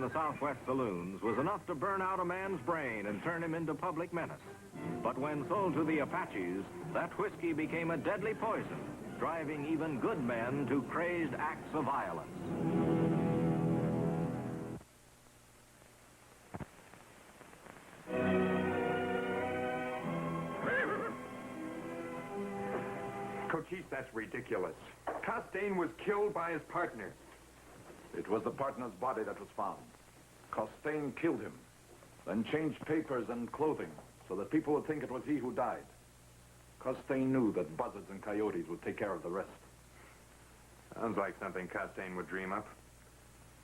in the Southwest saloons was enough to burn out a man's brain and turn him into public menace. But when sold to the Apaches, that whiskey became a deadly poison, driving even good men to crazed acts of violence. Cochise, that's ridiculous. Costain was killed by his partner. It was the partner's body that was found. Costain killed him, then changed papers and clothing so that people would think it was he who died. Costain knew that buzzards and coyotes would take care of the rest. Sounds like something Costain would dream up.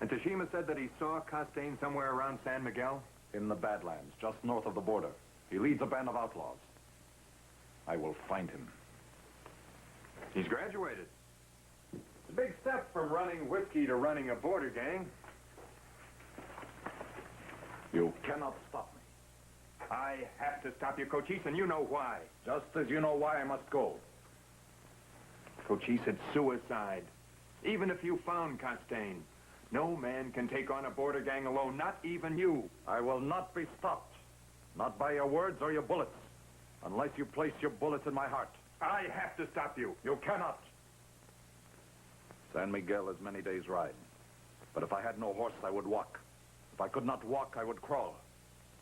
And Tashima said that he saw Costain somewhere around San Miguel? In the Badlands, just north of the border. He leads a band of outlaws. I will find him. He's graduated. It's a big step from running whiskey to running a border gang. You cannot stop me. I have to stop you, Cochise, and you know why. Just as you know why I must go. Cochise, it's suicide. Even if you found Costain, no man can take on a border gang alone, not even you. I will not be stopped. Not by your words or your bullets. Unless you place your bullets in my heart. I have to stop you. You cannot. San Miguel is many days' ride. But if I had no horse, I would walk. If I could not walk, I would crawl.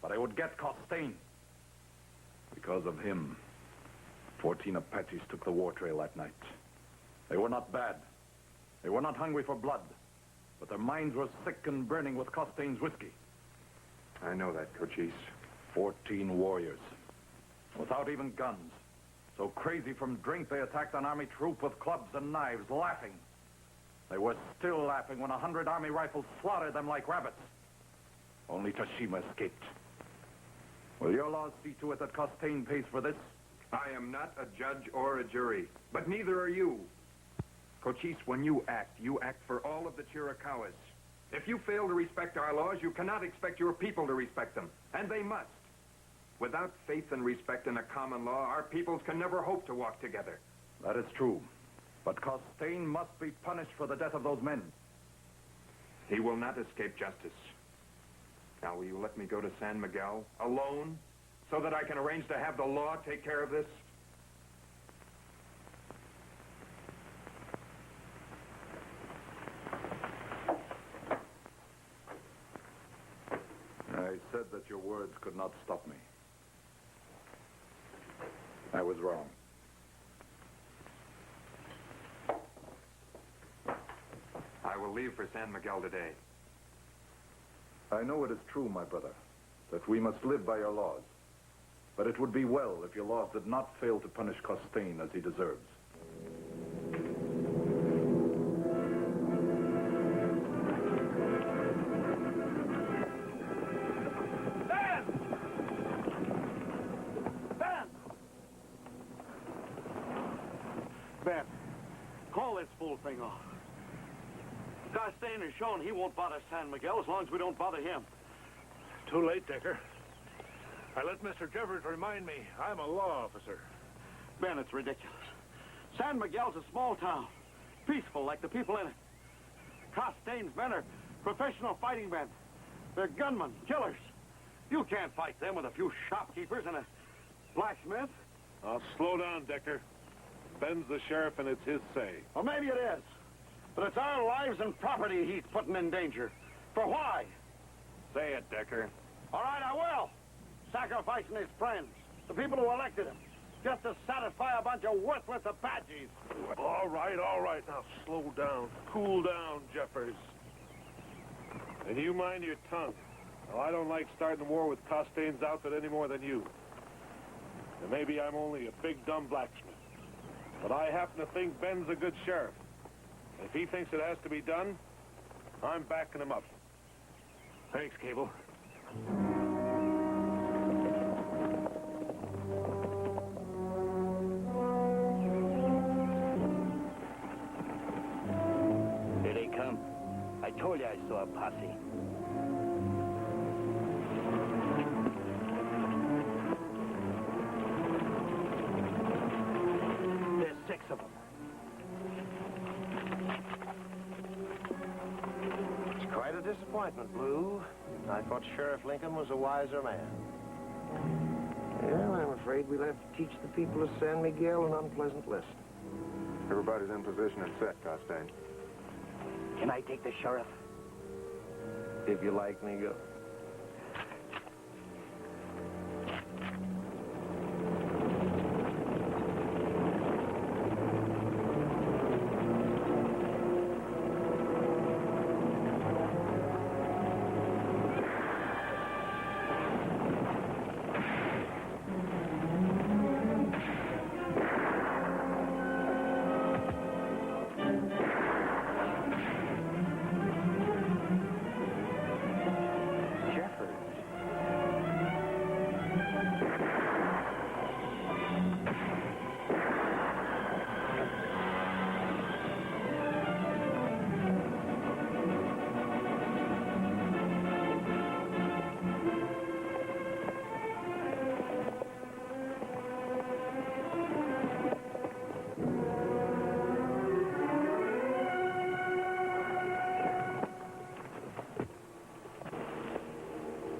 But I would get Costain. Because of him, 14 Apaches took the war trail that night. They were not bad. They were not hungry for blood. But their minds were sick and burning with Costain's whiskey. I know that, Cochise. 14 warriors. Without even guns. So crazy from drink, they attacked an army troop with clubs and knives, laughing. They were still laughing when 100 army rifles slaughtered them like rabbits. Only Tashima escaped. Will your laws see to it that Costain pays for this? I am not a judge or a jury, but neither are you. Cochise, when you act for all of the Chiricahuas. If you fail to respect our laws, you cannot expect your people to respect them, and they must. Without faith and respect in a common law, our peoples can never hope to walk together. That is true. But Costain must be punished for the death of those men. He will not escape justice. Now, will you let me go to San Miguel alone so that I can arrange to have the law take care of this? I said that your words could not stop me. I was wrong. I will leave for San Miguel today. I know it is true, my brother, that we must live by your laws. But it would be well if your laws did not fail to punish Costain as he deserves. Ben, call this fool thing off. Costain has shown he won't bother San Miguel as long as we don't bother him. Too late, Decker. I let Mr. Jeffers remind me I'm a law officer. Ben, it's ridiculous. San Miguel's a small town. Peaceful like the people in it. Costain's men are professional fighting men. They're gunmen, killers. You can't fight them with a few shopkeepers and a blacksmith. Slow down, Decker. Ben's the sheriff, and it's his say. Well, maybe it is. But it's our lives and property he's putting in danger. For why? Say it, Decker. All right, I will. Sacrificing his friends, the people who elected him, just to satisfy a bunch of worthless Apaches. All right. Now, slow down. Cool down, Jeffers. And you mind your tongue. Well, I don't like starting a war with Costain's outfit any more than you. And maybe I'm only a big, dumb blacksmith. But I happen to think Ben's a good sheriff. If he thinks it has to be done, I'm backing him up. Thanks, Cable. Here they come. I told you I saw a posse. There's 6 of them. It's quite a disappointment, Blue. I thought Sheriff Lincoln was a wiser man. Well, I'm afraid we'll have to teach the people of San Miguel an unpleasant lesson. Everybody's in position and set, Costain. Can I take the sheriff? If you like me, go.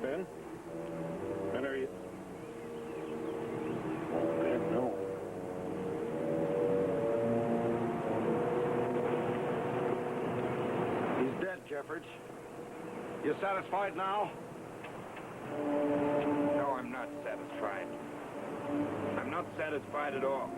Ben? Ben, are you... Ben, no. He's dead, Jeffords. You satisfied now? No, I'm not satisfied. I'm not satisfied at all.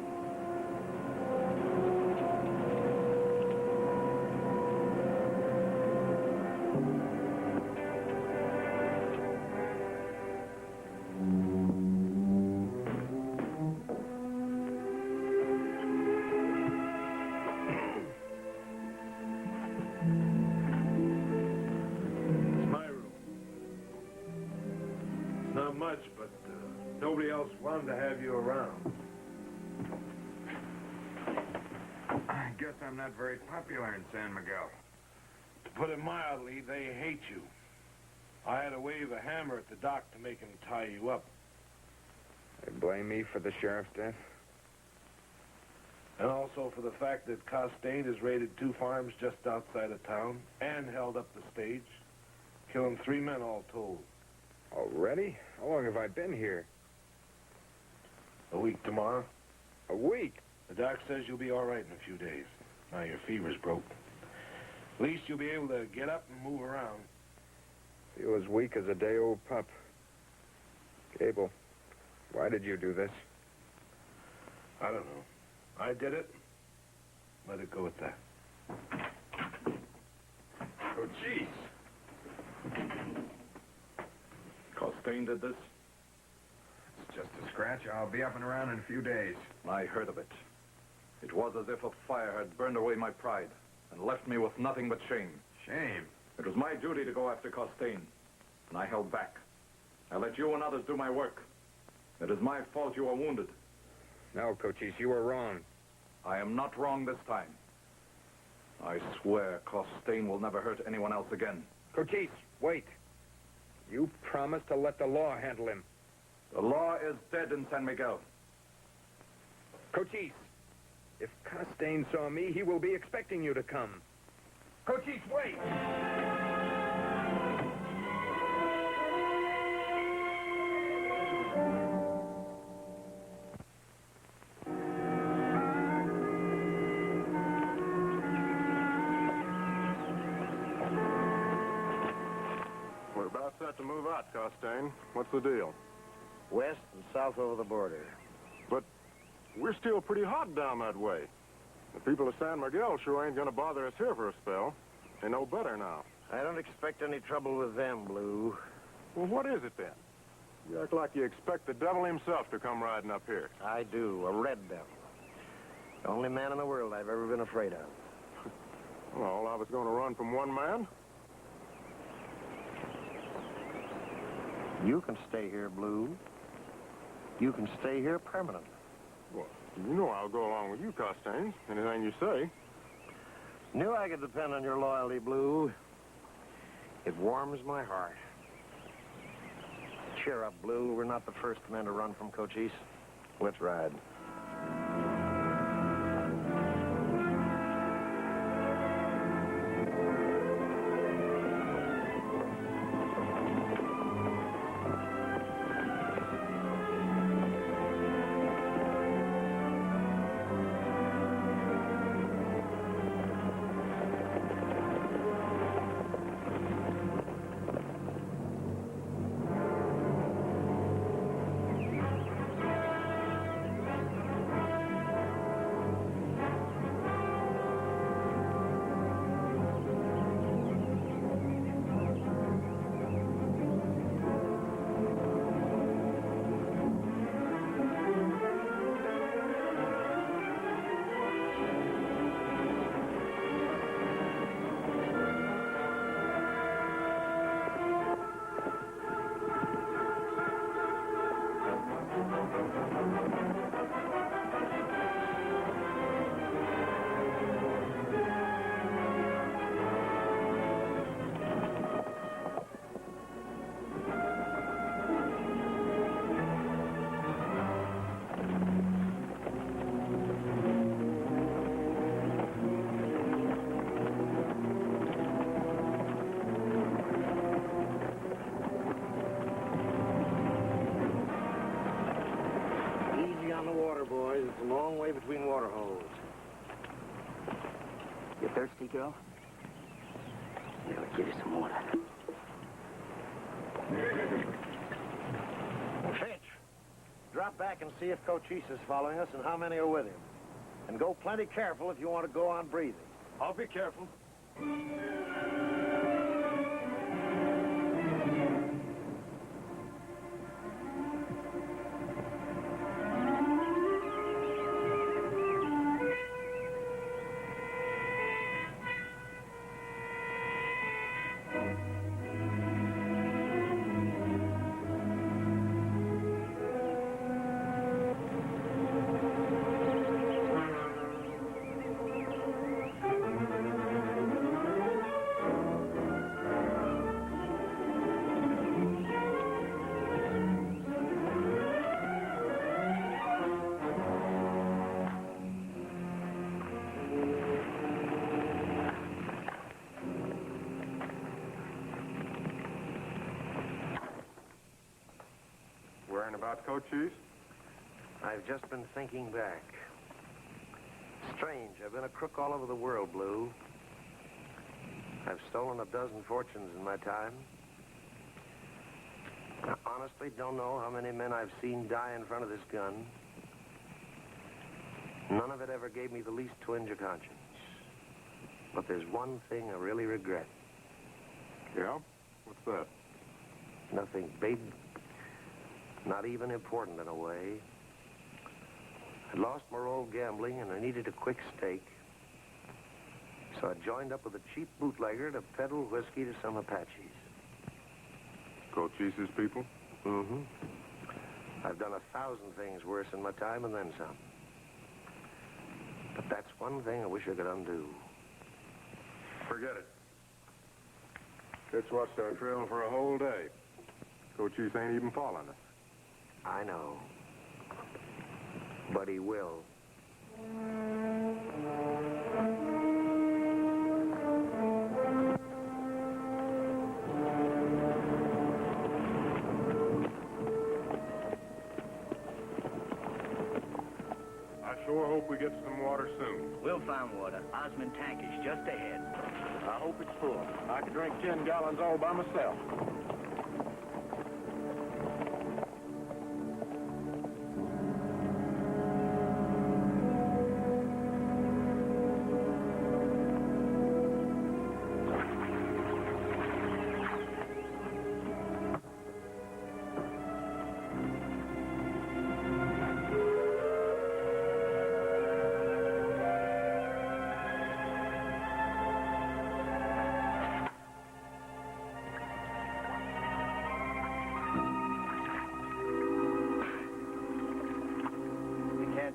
It's my room. It's not much, but nobody else wanted to have you around. I guess I'm not very popular in San Miguel. To put it mildly, they hate you. I had to wave a hammer at the dock to make him tie you up. They blame me for the sheriff's death? And also for the fact that Costain has raided 2 farms just outside of town and held up the stage, killing 3 men all told. Already? How long have I been here? A week tomorrow. A week? The doc says you'll be all right in a few days. Now your fever's broke. At least you'll be able to get up and move around. Feel as weak as a day-old pup. Gable, why did you do this? I don't know. I did it. Let it go at that. Oh, jeez. Costain did this? It's just a scratch. I'll be up and around in a few days. I heard of it. It was as if a fire had burned away my pride and left me with nothing but shame. Shame. It was my duty to go after Costain, and I held back. I let you and others do my work. It is my fault you were wounded. No, Cochise, you were wrong. I am not wrong this time. I swear Costain will never hurt anyone else again. Cochise, wait. You promised to let the law handle him. The law is dead in San Miguel. Cochise, if Costain saw me, he will be expecting you to come. Cochise, wait! We're about set to move out, Costain. What's the deal? West and south over the border. But we're still pretty hot down that way. The people of San Miguel sure ain't gonna bother us here for a spell. They know better now. I don't expect any trouble with them, Blue. Well, what is it then? You act like you expect the devil himself to come riding up here. I do, a red devil. The only man in the world I've ever been afraid of. Well, I was gonna run from one man. You can stay here, Blue. You can stay here permanent. Well, you know I'll go along with you, Costain. Anything you say. Knew I could depend on your loyalty, Blue. It warms my heart. Cheer up, Blue. We're not the first men to run from Cochise. Let's ride. on the water, boys. It's a long way between water holes. You thirsty, girl? Here, I'll give you some water. Finch, drop back and see if Cochise is following us and how many are with him. And go plenty careful if you want to go on breathing. I'll be careful. Worrying about Cochise? I've just been thinking back. Strange, I've been a crook all over the world, Blue. I've stolen a dozen fortunes in my time. I honestly don't know how many men I've seen die in front of this gun. None of it ever gave me the least twinge of conscience. But there's one thing I really regret. Yeah? What's that? Nothing big, not even important in a way. I'd lost my old gambling and I needed a quick stake. So I joined up with a cheap bootlegger to peddle whiskey to some Apaches. Cochise's people? Mm-hmm. I've done 1,000 things worse in my time and then some. But that's one thing I wish I could undo. Forget it. It's watched our trail for a whole day. Cochise ain't even following us. I know. But he will. I sure hope we get some water soon. We'll find water. Osmond Tank is just ahead. I hope it's full. I could drink 10 gallons all by myself.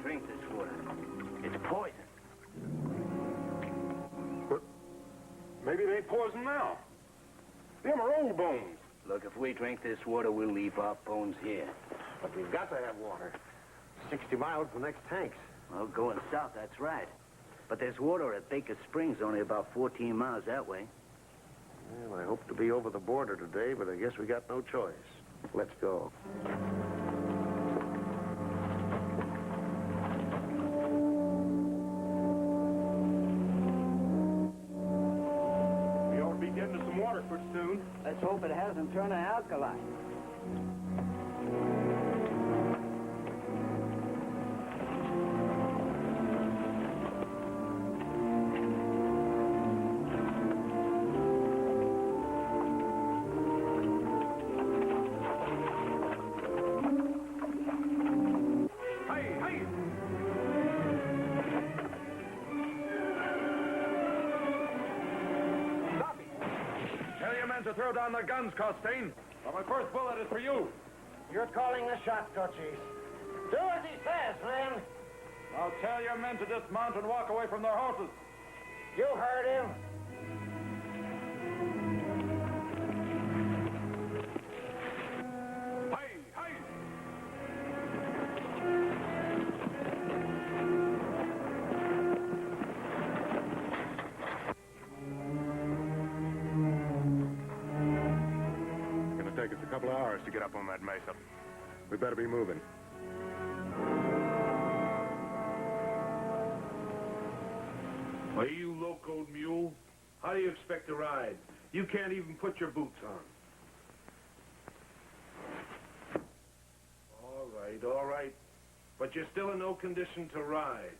Drink this water. It's poison. But maybe they ain't poison now. Them are old bones. Look, if we drink this water, we'll leave our bones here. But we've got to have water. 60 miles to the next tanks. Well, going south, that's right. But there's water at Baker Springs, only about 14 miles that way. Well, I hope to be over the border today, but I guess we got no choice. Let's go. Getting to some water pretty soon. Let's hope it hasn't turned to alkali. To throw down the guns, Costain. Well, my first bullet is for you. You're calling the shots, Cochise. Do as he says, man. Now tell your men to dismount and walk away from their horses. You heard him. Hey, hey! Take us a couple of hours to get up on that mesa. We better be moving. Are you locoed mule? How do you expect to ride? You can't even put your boots on. All right. But you're still in no condition to ride.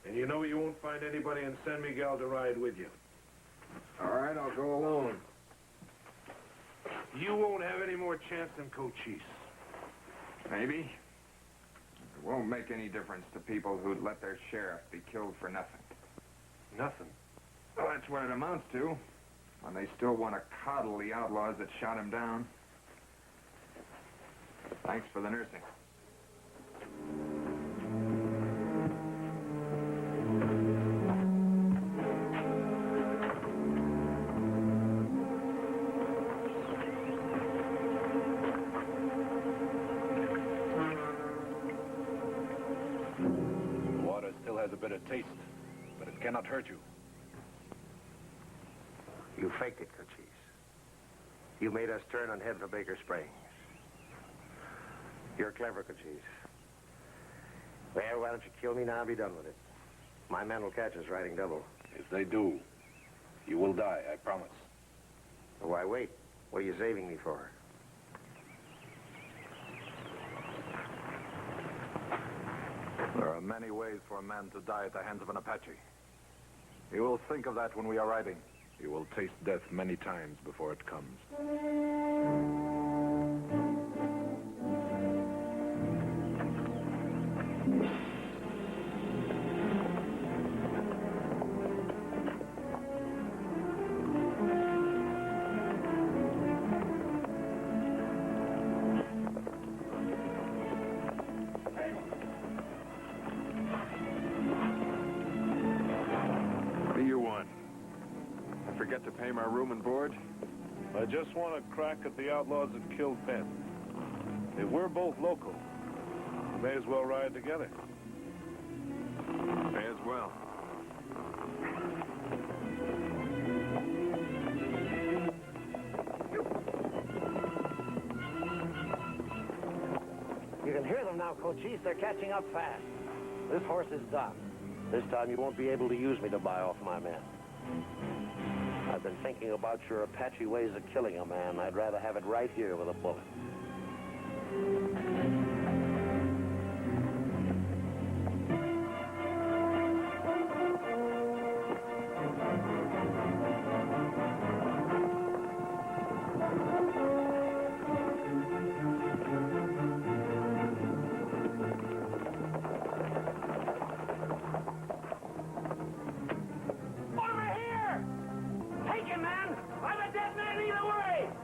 And you know you won't find anybody in San Miguel to ride with you. All right, I'll go alone. You won't have any more chance than Cochise. Maybe. It won't make any difference to people who'd let their sheriff be killed for nothing. Nothing. Well, that's what it amounts to. When they still want to coddle the outlaws that shot him down. Thanks for the nursing. The water still has a bitter taste, but it cannot hurt you. You faked it, Cochise. You made us turn and head for Baker Springs. You're clever, Cochise. Well, why don't you kill me now and be done with it? My men will catch us riding double. If they do, you will die, I promise. Well, why wait? What are you saving me for? There are many ways for a man to die at the hands of an Apache. You will think of that when we are riding. You will taste death many times before it comes. What do you want? I forget to pay my room and board? I just want a crack at the outlaws that killed Penn. If we're both local, we may as well ride together. May as well. You can hear them now, Cochise. They're catching up fast. This horse is done. This time you won't be able to use me to buy off my men. I've been thinking about your Apache ways of killing a man. I'd rather have it right here with a bullet.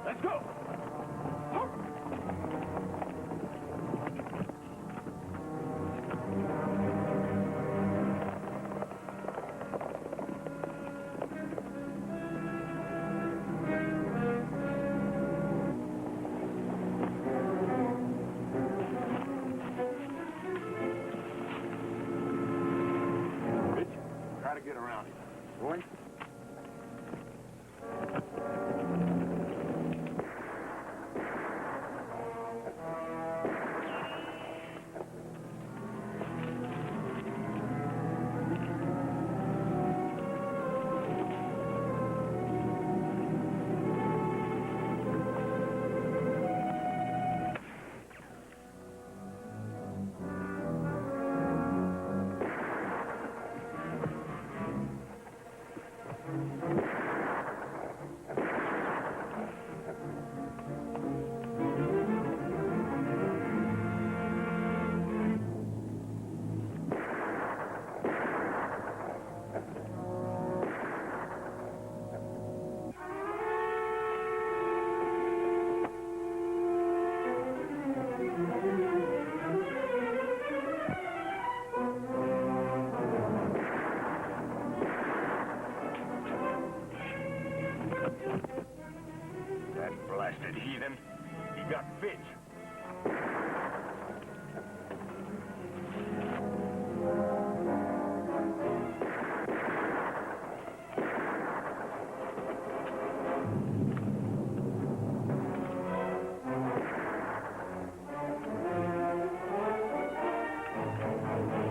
Let's go! Mitch, try to get around him. Boy? Blasted heathen. He got fit.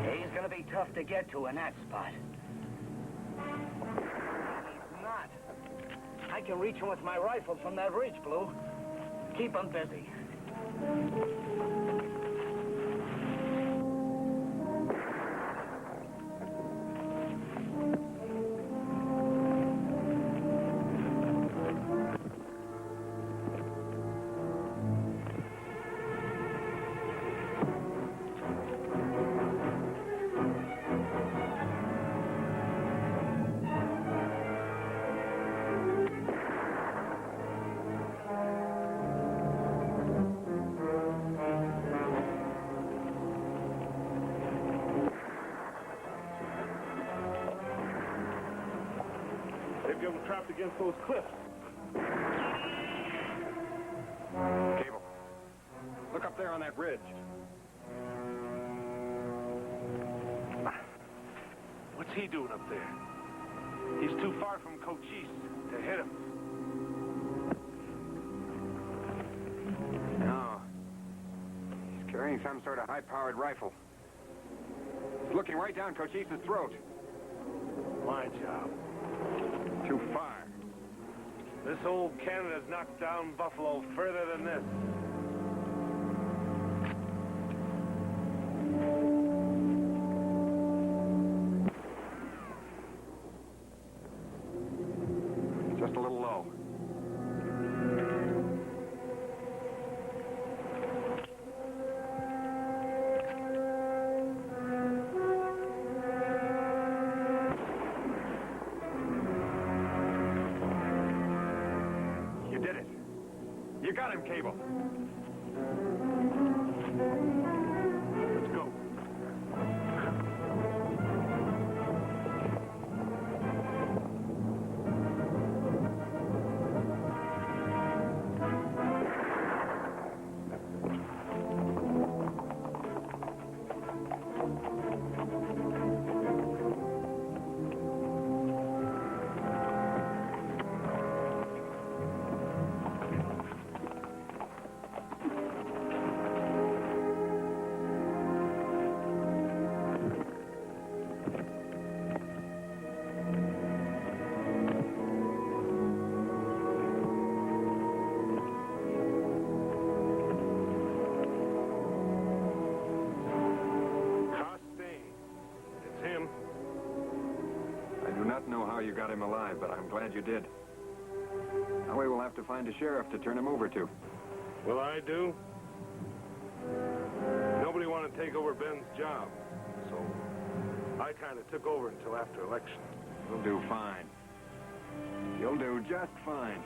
He's gonna be tough to get to in that spot. not. I can reach him with my rifle from that ridge, Blue. Keep him busy. They've got him trapped against those cliffs. Cable. Look up there on that ridge. What's he doing up there? He's too far from Cochise to hit him. No. He's carrying some sort of high-powered rifle. He's looking right down Cochise's throat. My job. Too far. This old Canada's knocked down buffalo further than this. Just a little low. You did it. You got him, Cable. Let's go. I do not know how you got him alive, but I'm glad you did. Now we will have to find a sheriff to turn him over to. Well, I do. Nobody wanted to take over Ben's job, so I kind of took over until after election. You'll do fine. You'll do just fine.